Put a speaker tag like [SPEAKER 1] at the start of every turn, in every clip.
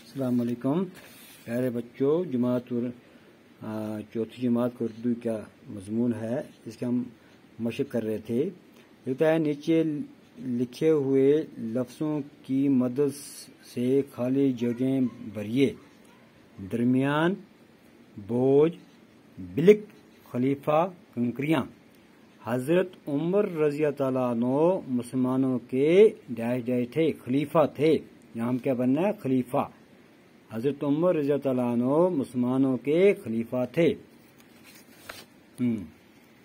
[SPEAKER 1] السلام علیکم پیارے بچوں، جماعت اور چوتھی جماعت کا اردو کیا مضمون ہے اس کے ہم مشق کر رہے تھے۔ لکھتا ہے نیچے لکھے ہوئے لفظوں کی مدد سے خالی جگہیں بھریے۔ درمیان، بوجھ، بلک، خلیفہ، کنکریاں۔ حضرت عمر رضی اللہ عنہ مسلمانوں کے تھے، خلیفہ تھے۔ یہاں ہم کیا بننا ہے؟ خلیفہ۔ حضرت عمر رضی اللہ عنہ مسلمانوں کے خلیفہ تھے۔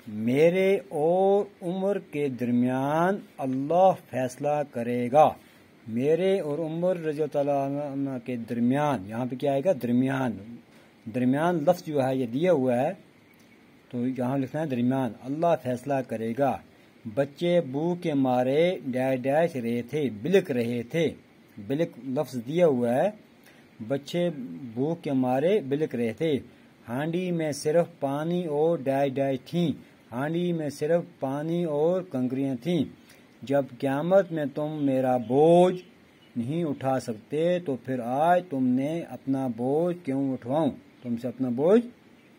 [SPEAKER 1] میرے اور عمر کے درمیان اللہ فیصلہ کرے گا۔ میرے اور عمر رضی اللہ عنہ کے درمیان، یہاں پہ کیا آئے گا؟ درمیان۔ درمیان لفظ جو ہے یہ دیا ہوا ہے تو یہاں لکھنا ہے درمیان۔ اللہ فیصلہ کرے گا۔ بچے بو کے مارے ڈیش رہے تھے، بلک رہے تھے۔ بلک لفظ دیا ہوا ہے، بچے بھوک کے مارے بلک رہے تھے۔ ہانڈی میں صرف پانی اور ڈائی تھیں۔ ہانڈی میں صرف پانی اور کنکریاں تھیں۔ جب قیامت میں تم میرا بوجھ نہیں اٹھا سکتے تو پھر آج تم نے اپنا بوجھ کیوں اٹھواؤں؟ تم سے اپنا بوجھ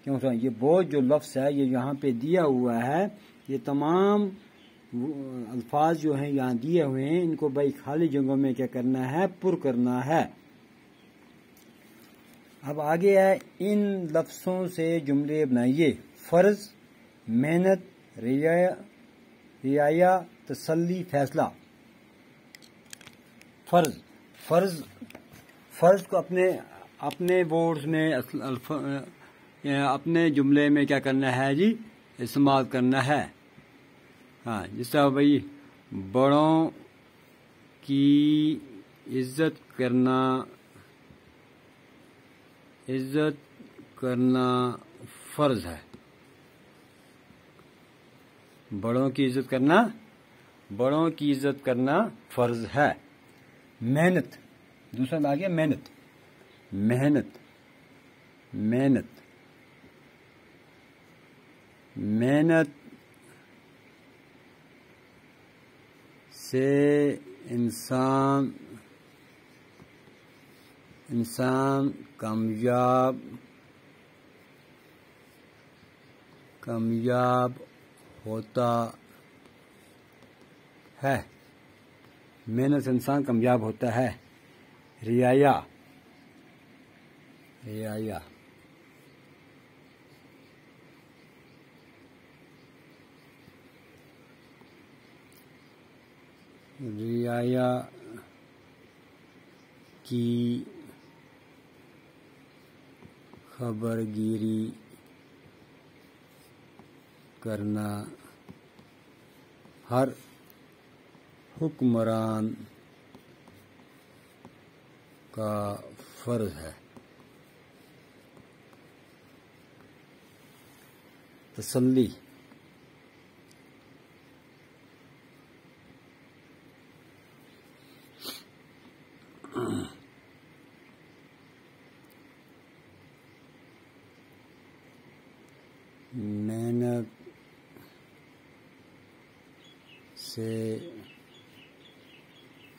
[SPEAKER 1] کیوں اٹھواؤں؟ یہ بوجھ جو لفظ ہے یہ یہاں پہ دیا ہوا ہے، یہ تمام الفاظ جو ہیں یہاں دیے ہوئے ہیں، ان کو بھائی خالی جگہوں میں کیا کرنا ہے؟ پر کرنا ہے۔ اب آگے ہے، ان لفظوں سے جملے بنائیے۔ فرض، محنت، رعایا، تسلی، فیصلہ۔ فرض کو اپنے ورڈز میں اپنے جملے میں کیا کرنا ہے جی؟ استعمال کرنا ہے۔ ہاں، جس طرح بھائی بڑوں کی عزت کرنا فرض ہے۔ بڑوں کی عزت کرنا فرض ہے۔ محنت، دوسرا آ گیا محنت سے انسان کامیاب ہوتا ہے۔ محنت سے انسان کامیاب ہوتا ہے۔ رعایا کی خبرگیری کرنا ہر حکمران کا فرض ہے۔ تسلی، محنت سے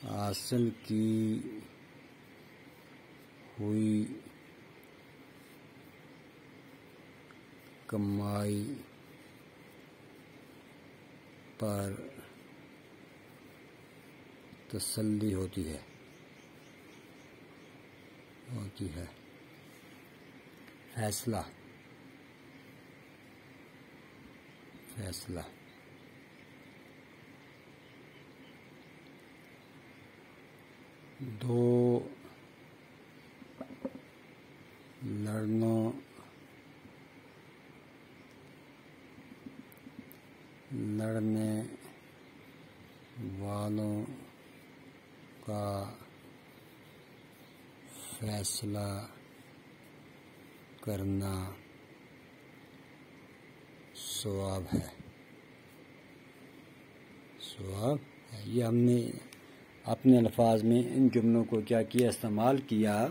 [SPEAKER 1] حاصل کی ہوئی کمائی پر تسلی ہوتی ہے۔ فیصلہ دو لڑنے والوں کا فیصلہ کرنا ثواب ہے۔ یہ ہم نے اپنے الفاظ میں ان جملوں کو کیا کیا؟ استعمال کیا۔